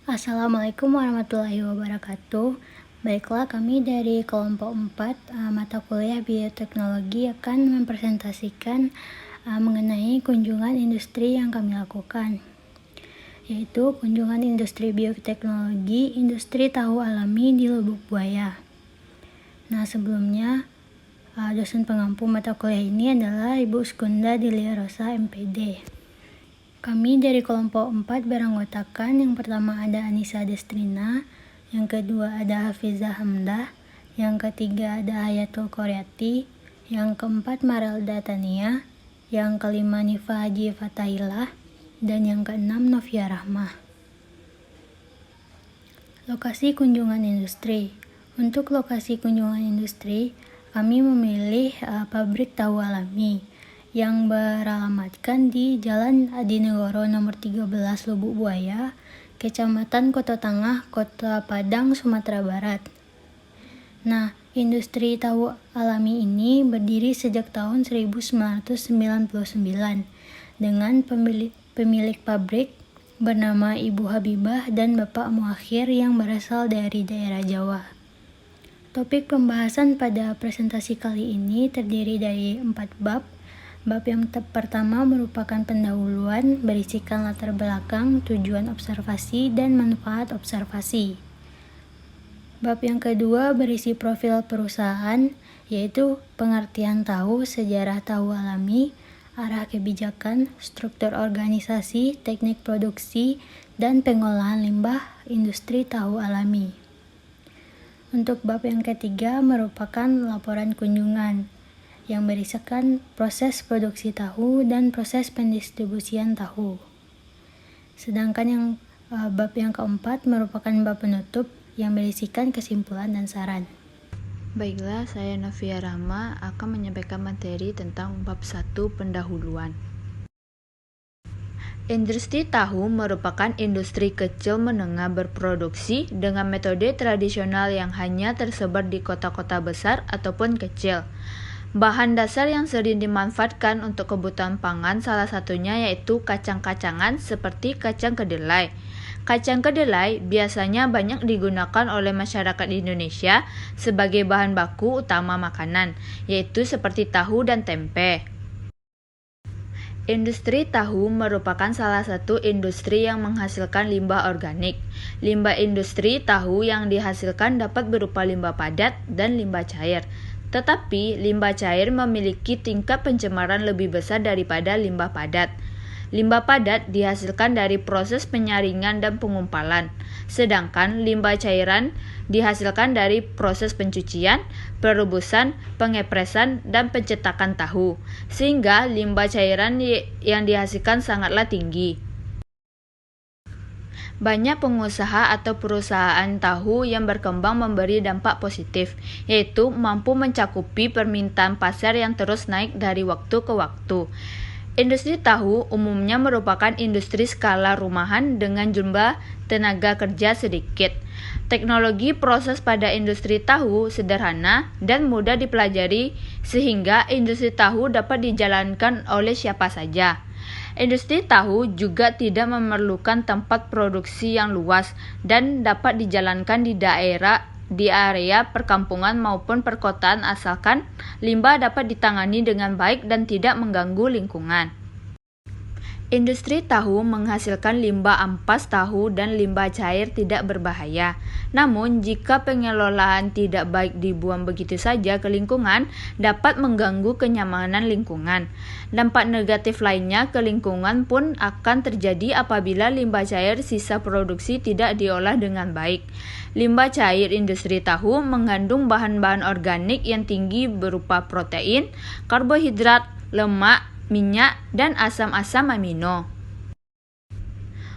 Assalamualaikum warahmatullahi wabarakatuh. Baiklah, kami dari kelompok 4 mata kuliah bioteknologi akan mempresentasikan mengenai kunjungan industri yang kami lakukan, yaitu kunjungan industri bioteknologi industri tahu alami di Lubuk Buaya. Nah, sebelumnya dosen pengampu mata kuliah ini adalah Ibu Skunda Dilia Rosa MPD. Kami dari kelompok 4 beranggotakan, yang pertama ada Anissa Destrina, yang kedua ada Hafizah Hamdah, yang ketiga ada Hayatul Koryati, yang keempat Marelda Tania, yang kelima Nifa Haji Fatahillah, dan yang keenam Novia Rahmah. Lokasi kunjungan industri. Untuk lokasi kunjungan industri, kami memilih pabrik tahu alami yang beralamatkan di Jalan Adinegoro nomor 13 Lubuk Buaya, Kecamatan Kota Tangah, Kota Padang, Sumatera Barat. Nah, industri tahu alami ini berdiri sejak tahun 1999 dengan pemilik pabrik bernama Ibu Habibah dan Bapak Muakhir yang berasal dari daerah Jawa. Topik pembahasan pada presentasi kali ini terdiri dari 4 bab. Bab yang pertama merupakan pendahuluan, berisikan latar belakang, tujuan observasi, dan manfaat observasi. Bab yang kedua berisi profil perusahaan, yaitu pengertian tahu, sejarah tahu alami, arah kebijakan, struktur organisasi, teknik produksi, dan pengolahan limbah industri tahu alami. Untuk bab yang ketiga merupakan laporan kunjungan, yang berisikan proses produksi tahu dan proses pendistribusian tahu. Sedangkan yang bab yang keempat merupakan bab penutup yang berisikan kesimpulan dan saran. Baiklah, saya Novia Rahma akan menyampaikan materi tentang bab 1 pendahuluan. Industri tahu merupakan industri kecil menengah berproduksi dengan metode tradisional yang hanya tersebar di kota-kota besar ataupun kecil. Bahan dasar yang sering dimanfaatkan untuk kebutuhan pangan salah satunya yaitu kacang-kacangan seperti kacang kedelai. Kacang kedelai biasanya banyak digunakan oleh masyarakat Indonesia sebagai bahan baku utama makanan, yaitu seperti tahu dan tempe. Industri tahu merupakan salah satu industri yang menghasilkan limbah organik. Limbah industri tahu yang dihasilkan dapat berupa limbah padat dan limbah cair. Tetapi limbah cair memiliki tingkat pencemaran lebih besar daripada limbah padat. Limbah padat dihasilkan dari proses penyaringan dan pengumpalan, sedangkan limbah cairan dihasilkan dari proses pencucian, perebusan, pengepresan, dan pencetakan tahu, sehingga limbah cairan yang dihasilkan sangatlah tinggi. Banyak pengusaha atau perusahaan tahu yang berkembang memberi dampak positif, yaitu mampu mencakupi permintaan pasar yang terus naik dari waktu ke waktu. Industri tahu umumnya merupakan industri skala rumahan dengan jumlah tenaga kerja sedikit. Teknologi proses pada industri tahu sederhana dan mudah dipelajari sehingga industri tahu dapat dijalankan oleh siapa saja. Industri tahu juga tidak memerlukan tempat produksi yang luas dan dapat dijalankan di area perkampungan maupun perkotaan asalkan limbah dapat ditangani dengan baik dan tidak mengganggu lingkungan. Industri tahu menghasilkan limbah ampas tahu dan limbah cair tidak berbahaya. Namun, jika pengelolaan tidak baik dibuang begitu saja ke lingkungan, dapat mengganggu kenyamanan lingkungan. Dampak negatif lainnya ke lingkungan pun akan terjadi apabila limbah cair sisa produksi tidak diolah dengan baik. Limbah cair industri tahu mengandung bahan-bahan organik yang tinggi berupa protein, karbohidrat, lemak, minyak, dan asam-asam amino.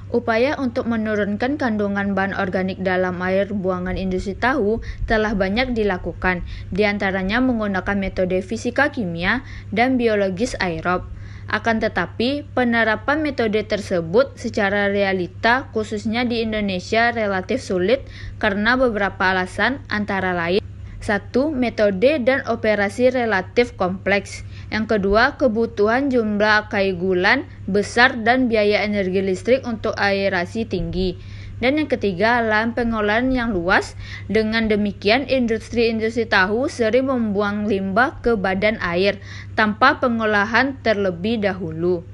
Upaya untuk menurunkan kandungan bahan organik dalam air buangan industri tahu telah banyak dilakukan, di antaranya menggunakan metode fisika kimia dan biologis aerob. Akan tetapi, penerapan metode tersebut secara realita khususnya di Indonesia relatif sulit karena beberapa alasan, antara lain 1. Metode dan operasi relatif kompleks. Yang kedua, kebutuhan jumlah kayu gulan besar dan biaya energi listrik untuk aerasi tinggi. Dan yang ketiga, lahan pengolahan yang luas. Dengan demikian, industri-industri tahu sering membuang limbah ke badan air tanpa pengolahan terlebih dahulu.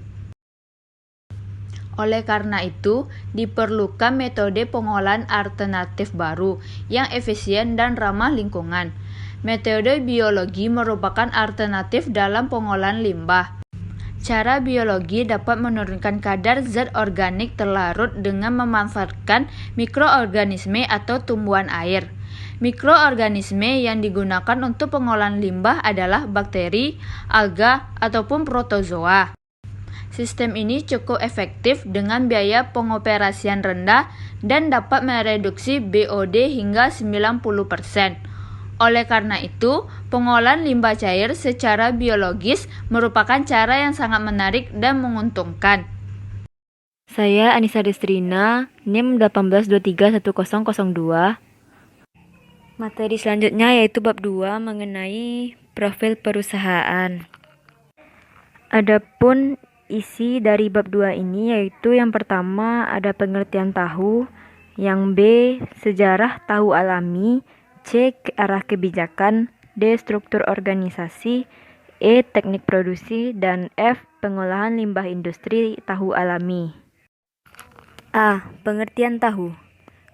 Oleh karena itu, diperlukan metode pengolahan alternatif baru yang efisien dan ramah lingkungan. Metode biologi merupakan alternatif dalam pengolahan limbah. Cara biologi dapat menurunkan kadar zat organik terlarut dengan memanfaatkan mikroorganisme atau tumbuhan air. Mikroorganisme yang digunakan untuk pengolahan limbah adalah bakteri, alga, ataupun protozoa. Sistem ini cukup efektif dengan biaya pengoperasian rendah dan dapat mereduksi BOD hingga 90%. Oleh karena itu, pengolahan limbah cair secara biologis merupakan cara yang sangat menarik dan menguntungkan. Saya Anissa Destrina, NIM 1823102. Materi selanjutnya yaitu bab 2 mengenai profil perusahaan. Adapun isi dari bab 2 ini yaitu yang pertama ada pengertian tahu, yang B sejarah tahu alami, C arah kebijakan, D struktur organisasi, E teknik produksi, dan F pengolahan limbah industri tahu alami. A. Pengertian tahu.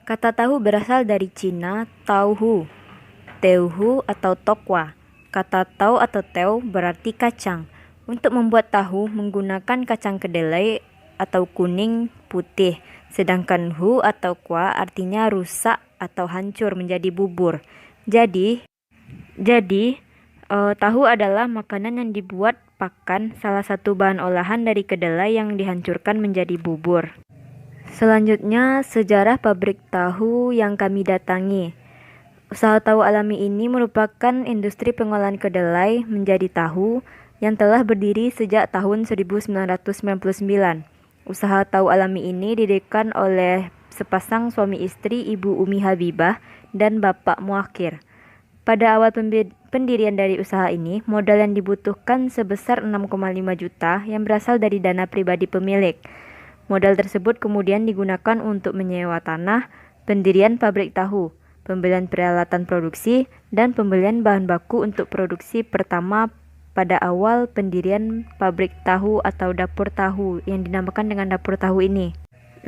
Kata tahu berasal dari Cina tauhu, teuhu atau tokwa. Kata tau atau teu berarti kacang. Untuk membuat tahu menggunakan kacang kedelai atau kuning putih, sedangkan hu atau kwa artinya rusak atau hancur menjadi bubur. Jadi tahu adalah makanan yang dibuat pakan, salah satu bahan olahan dari kedelai yang dihancurkan menjadi bubur. Selanjutnya, sejarah pabrik tahu yang kami datangi. Usaha tahu alami ini merupakan industri pengolahan kedelai menjadi tahu yang telah berdiri sejak tahun 1999. Usaha tahu alami ini didirikan oleh sepasang suami istri, Ibu Umi Habibah dan Bapak Muakhir. Pada awal pendirian dari usaha ini, modal yang dibutuhkan sebesar 6,5 juta yang berasal dari dana pribadi pemilik. Modal tersebut kemudian digunakan untuk menyewa tanah, pendirian pabrik tahu, pembelian peralatan produksi, dan pembelian bahan baku untuk produksi pertama pada awal pendirian pabrik tahu atau dapur tahu yang dinamakan dengan dapur tahu ini.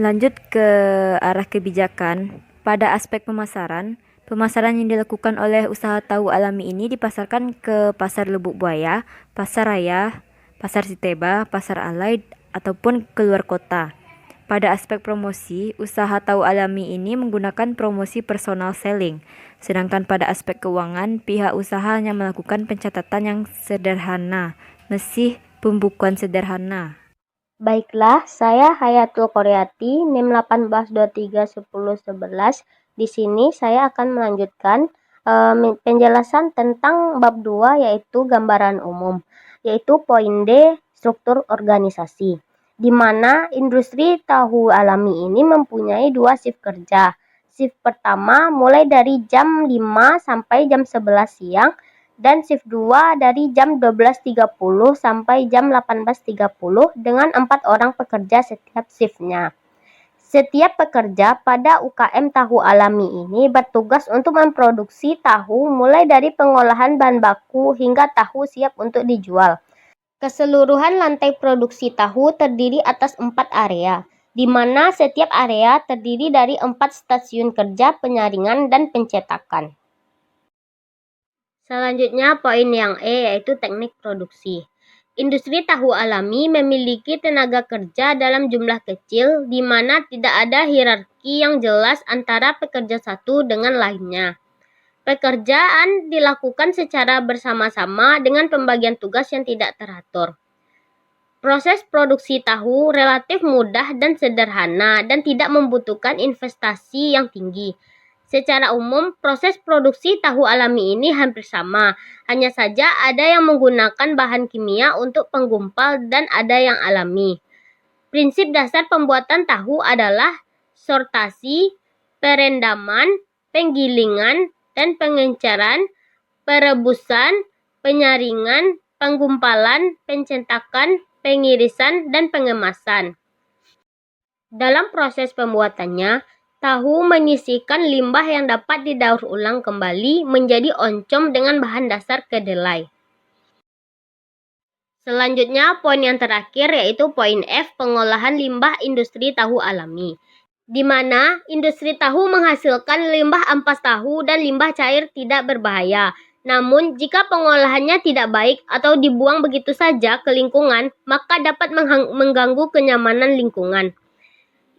Lanjut ke arah kebijakan. Pada aspek pemasaran yang dilakukan oleh usaha tahu alami ini dipasarkan ke Pasar Lubuk Buaya, Pasar Raya, Pasar Siteba, Pasar Alai, ataupun keluar kota. Pada aspek promosi, usaha tahu alami ini menggunakan promosi personal selling. Sedangkan pada aspek keuangan, pihak usaha hanya melakukan pencatatan yang sederhana, mesih pembukuan sederhana. Baiklah, saya Hayatul Koryati, NIM 18231011. Di sini saya akan melanjutkan penjelasan tentang bab 2 yaitu gambaran umum, yaitu poin D, struktur organisasi, di mana industri tahu alami ini mempunyai 2 shift kerja. Shift pertama mulai dari jam 5 sampai jam 11 siang, dan shift 2 dari jam 12.30 sampai jam 18.30 dengan 4 orang pekerja setiap shiftnya. Setiap pekerja pada UKM tahu alami ini bertugas untuk memproduksi tahu mulai dari pengolahan bahan baku hingga tahu siap untuk dijual. Keseluruhan lantai produksi tahu terdiri atas 4 area, di mana setiap area terdiri dari 4 stasiun kerja penyaringan dan pencetakan. Selanjutnya poin yang E yaitu teknik produksi. Industri tahu alami memiliki tenaga kerja dalam jumlah kecil di mana tidak ada hierarki yang jelas antara pekerja satu dengan lainnya. Pekerjaan dilakukan secara bersama-sama dengan pembagian tugas yang tidak teratur. Proses produksi tahu relatif mudah dan sederhana dan tidak membutuhkan investasi yang tinggi. Secara umum, proses produksi tahu alami ini hampir sama, hanya saja ada yang menggunakan bahan kimia untuk penggumpal dan ada yang alami. Prinsip dasar pembuatan tahu adalah sortasi, perendaman, penggilingan, dan pengenceran, perebusan, penyaringan, penggumpalan, pencetakan, pengirisan, dan pengemasan. Dalam proses pembuatannya, Tahu menyisihkan limbah yang dapat didaur ulang kembali menjadi oncom dengan bahan dasar kedelai. Selanjutnya, poin yang terakhir yaitu poin F, pengolahan limbah industri tahu alami, di mana industri tahu menghasilkan limbah ampas tahu dan limbah cair tidak berbahaya. Namun, jika pengolahannya tidak baik atau dibuang begitu saja ke lingkungan, maka dapat mengganggu kenyamanan lingkungan.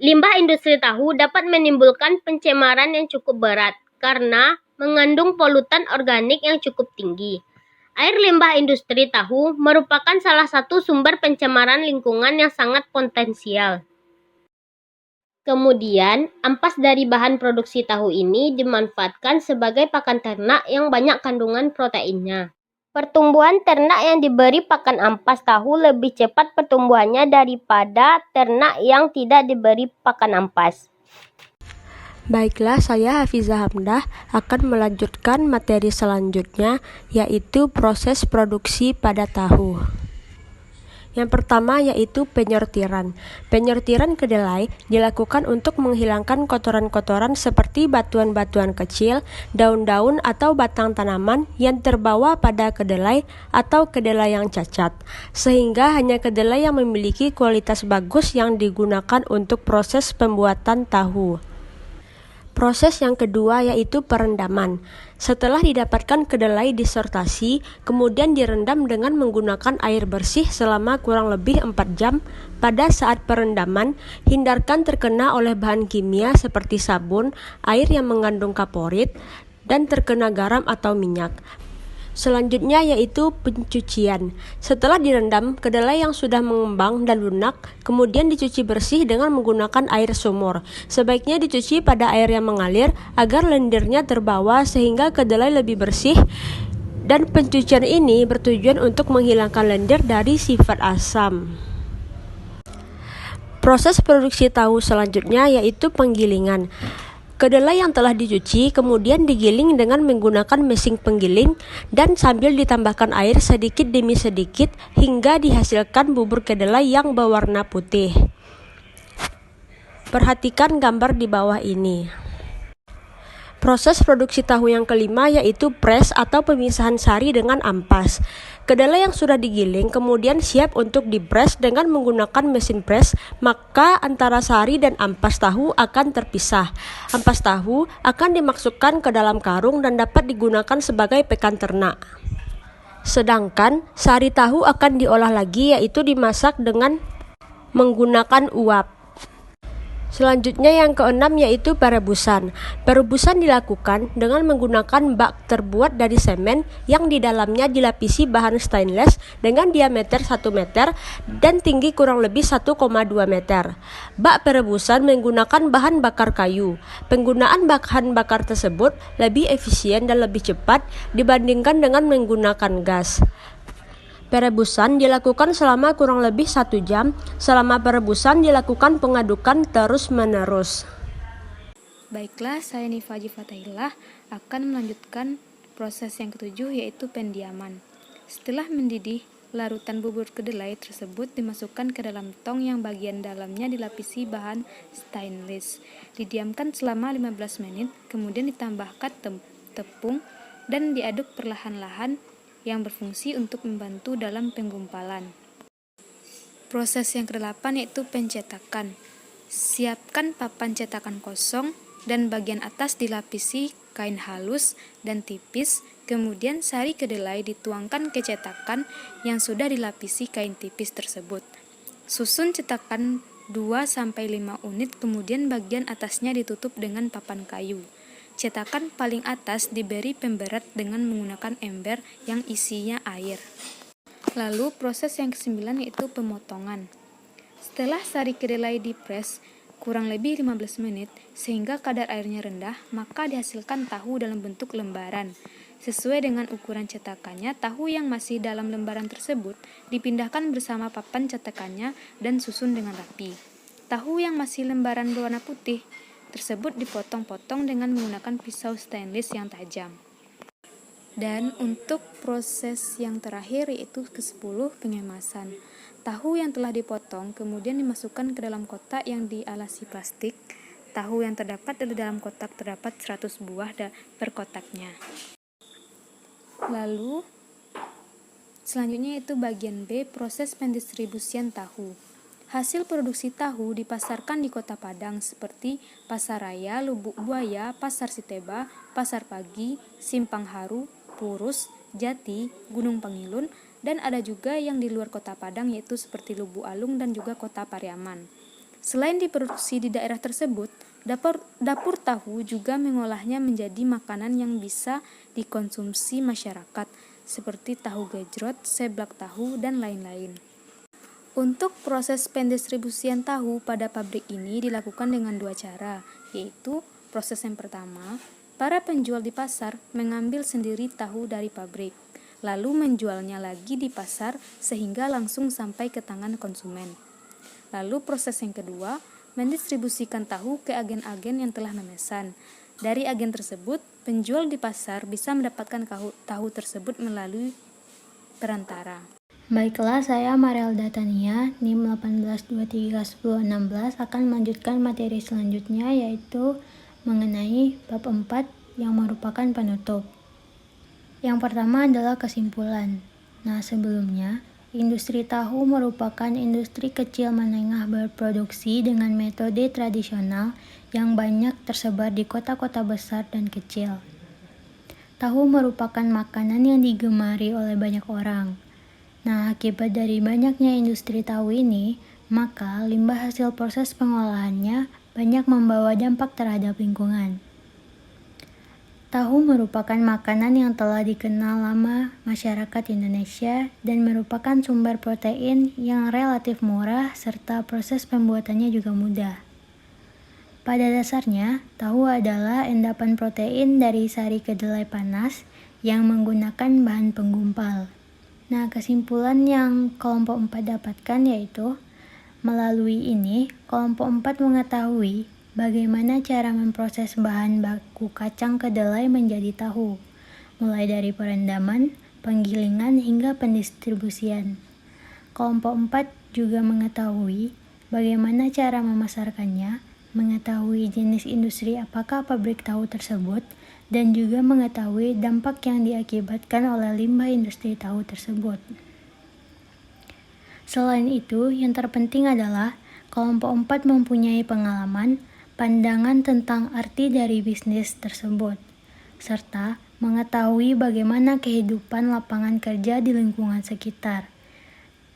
Limbah industri tahu dapat menimbulkan pencemaran yang cukup berat karena mengandung polutan organik yang cukup tinggi. Air limbah industri tahu merupakan salah satu sumber pencemaran lingkungan yang sangat potensial. Kemudian, ampas dari bahan produksi tahu ini dimanfaatkan sebagai pakan ternak yang banyak kandungan proteinnya. Pertumbuhan ternak yang diberi pakan ampas tahu lebih cepat pertumbuhannya daripada ternak yang tidak diberi pakan ampas. Baiklah, saya Hafizah Hamdah akan melanjutkan materi selanjutnya, yaitu proses produksi pada tahu. Yang pertama yaitu penyortiran. Penyortiran kedelai dilakukan untuk menghilangkan kotoran-kotoran seperti batuan-batuan kecil, daun-daun atau batang tanaman yang terbawa pada kedelai atau kedelai yang cacat, sehingga hanya kedelai yang memiliki kualitas bagus yang digunakan untuk proses pembuatan tahu. Proses yang kedua yaitu perendaman. Setelah didapatkan kedelai disortasi, kemudian direndam dengan menggunakan air bersih selama kurang lebih 4 jam. Pada saat perendaman, hindarkan terkena oleh bahan kimia seperti sabun, air yang mengandung kaporit, dan terkena garam atau minyak. Selanjutnya yaitu pencucian. Setelah direndam, kedelai yang sudah mengembang dan lunak kemudian dicuci bersih dengan menggunakan air sumur. Sebaiknya dicuci pada air yang mengalir agar lendirnya terbawa sehingga kedelai lebih bersih, dan pencucian ini bertujuan untuk menghilangkan lendir dari sifat asam. Proses produksi tahu selanjutnya yaitu penggilingan. Kedelai yang telah dicuci kemudian digiling dengan menggunakan mesin penggiling dan sambil ditambahkan air sedikit demi sedikit hingga dihasilkan bubur kedelai yang berwarna putih. Perhatikan gambar di bawah ini. Proses produksi tahu yang kelima yaitu press atau pemisahan sari dengan ampas. Kedelai yang sudah digiling kemudian siap untuk dipres dengan menggunakan mesin press, maka antara sari dan ampas tahu akan terpisah. Ampas tahu akan dimasukkan ke dalam karung dan dapat digunakan sebagai pakan ternak. Sedangkan sari tahu akan diolah lagi yaitu dimasak dengan menggunakan uap. Selanjutnya yang keenam yaitu perebusan. Perebusan dilakukan dengan menggunakan bak terbuat dari semen yang di dalamnya dilapisi bahan stainless dengan diameter 1 meter dan tinggi kurang lebih 1,2 meter. Bak perebusan menggunakan bahan bakar kayu. Penggunaan bahan bakar tersebut lebih efisien dan lebih cepat dibandingkan dengan menggunakan gas. Perebusan dilakukan selama kurang lebih 1 jam. Selama perebusan dilakukan pengadukan terus-menerus. Baiklah, saya Nifa Fatahillah akan melanjutkan proses yang ketujuh yaitu pendiaman. Setelah mendidih, larutan bubur kedelai tersebut dimasukkan ke dalam tong yang bagian dalamnya dilapisi bahan stainless. Didiamkan selama 15 menit, kemudian ditambahkan tepung dan diaduk perlahan-lahan yang berfungsi untuk membantu dalam penggumpalan. Proses yang ke-8 yaitu pencetakan. Siapkan papan cetakan kosong dan bagian atas dilapisi kain halus dan tipis, kemudian sari kedelai dituangkan ke cetakan yang sudah dilapisi kain tipis tersebut. Susun cetakan 2-5 unit, kemudian bagian atasnya ditutup dengan papan kayu. Cetakan paling atas diberi pemberat dengan menggunakan ember yang isinya air. Lalu proses yang ke-9 yaitu pemotongan. Setelah sari kedelai dipres kurang lebih 15 menit sehingga kadar airnya rendah, maka dihasilkan tahu dalam bentuk lembaran. Sesuai dengan ukuran cetakannya, tahu yang masih dalam lembaran tersebut dipindahkan bersama papan cetakannya dan susun dengan rapi. Tahu yang masih lembaran berwarna putih tersebut dipotong-potong dengan menggunakan pisau stainless yang tajam. Dan untuk proses yang terakhir yaitu ke-10 pengemasan. Tahu yang telah dipotong kemudian dimasukkan ke dalam kotak yang dialasi plastik. tahu yang terdapat di dalam kotak terdapat 100 buah per kotaknya. Lalu selanjutnya itu bagian B, proses pendistribusian tahu. Hasil produksi tahu dipasarkan di Kota Padang seperti Pasar Raya, Lubuk Buaya, Pasar Siteba, Pasar Pagi, Simpang Haru, Purus, Jati, Gunung Pangilun, dan ada juga yang di luar Kota Padang yaitu seperti Lubuk Alung dan juga Kota Pariaman. Selain diproduksi di daerah tersebut, dapur tahu juga mengolahnya menjadi makanan yang bisa dikonsumsi masyarakat seperti tahu gejrot, seblak tahu, dan lain-lain. Untuk proses pendistribusian tahu pada pabrik ini dilakukan dengan 2 cara, yaitu proses yang pertama, para penjual di pasar mengambil sendiri tahu dari pabrik, lalu menjualnya lagi di pasar sehingga langsung sampai ke tangan konsumen. Lalu proses yang kedua, mendistribusikan tahu ke agen-agen yang telah memesan. Dari agen tersebut, penjual di pasar bisa mendapatkan tahu tersebut melalui perantara. Baiklah, saya Marielda Tania, NIM 18231016 akan melanjutkan materi selanjutnya yaitu mengenai bab 4 yang merupakan penutup. Yang pertama adalah kesimpulan. Nah, sebelumnya, industri tahu merupakan industri kecil menengah berproduksi dengan metode tradisional yang banyak tersebar di kota-kota besar dan kecil. Tahu merupakan makanan yang digemari oleh banyak orang. Nah, akibat dari banyaknya industri tahu ini, maka limbah hasil proses pengolahannya banyak membawa dampak terhadap lingkungan. Tahu merupakan makanan yang telah dikenal lama masyarakat Indonesia dan merupakan sumber protein yang relatif murah serta proses pembuatannya juga mudah. Pada dasarnya, tahu adalah endapan protein dari sari kedelai panas yang menggunakan bahan penggumpal. Nah, kesimpulan yang kelompok 4 dapatkan yaitu, melalui ini, kelompok 4 mengetahui bagaimana cara memproses bahan baku kacang kedelai menjadi tahu, mulai dari perendaman, penggilingan, hingga pendistribusian. Kelompok 4 juga mengetahui bagaimana cara memasarkannya, mengetahui jenis industri apakah pabrik tahu tersebut, dan juga mengetahui dampak yang diakibatkan oleh limbah industri tahu tersebut. Selain itu, yang terpenting adalah kelompok 4 mempunyai pengalaman, pandangan tentang arti dari bisnis tersebut, serta mengetahui bagaimana kehidupan lapangan kerja di lingkungan sekitar.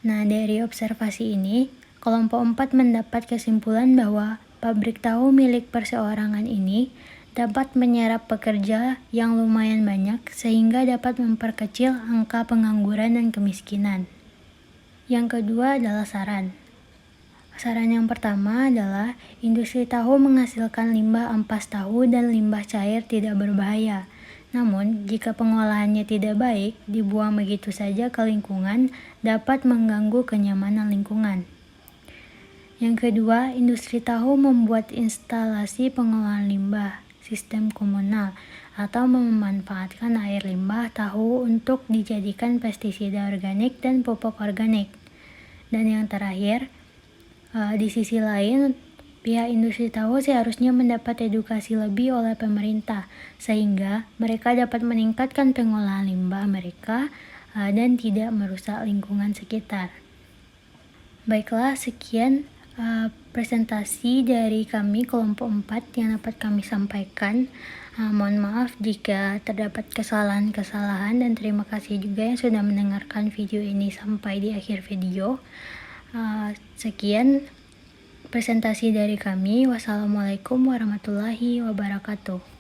Nah, dari observasi ini, kelompok 4 mendapat kesimpulan bahwa pabrik tahu milik perseorangan ini dapat menyerap pekerja yang lumayan banyak sehingga dapat memperkecil angka pengangguran dan kemiskinan. Yang kedua adalah saran. Saran yang pertama adalah industri tahu menghasilkan limbah ampas tahu dan limbah cair tidak berbahaya. Namun, jika pengolahannya tidak baik, dibuang begitu saja ke lingkungan dapat mengganggu kenyamanan lingkungan. Yang kedua, industri tahu membuat instalasi pengolahan limbah, sistem komunal, atau memanfaatkan air limbah tahu untuk dijadikan pestisida organik dan pupuk organik. Dan yang terakhir, di sisi lain, pihak industri tahu seharusnya mendapat edukasi lebih oleh pemerintah, sehingga mereka dapat meningkatkan pengolahan limbah mereka dan tidak merusak lingkungan sekitar. Baiklah, sekian presentasi dari kami kelompok 4 yang dapat kami sampaikan. Mohon maaf jika terdapat kesalahan-kesalahan dan terima kasih juga yang sudah mendengarkan video ini sampai di akhir video. Sekian presentasi dari kami. Wassalamualaikum warahmatullahi wabarakatuh.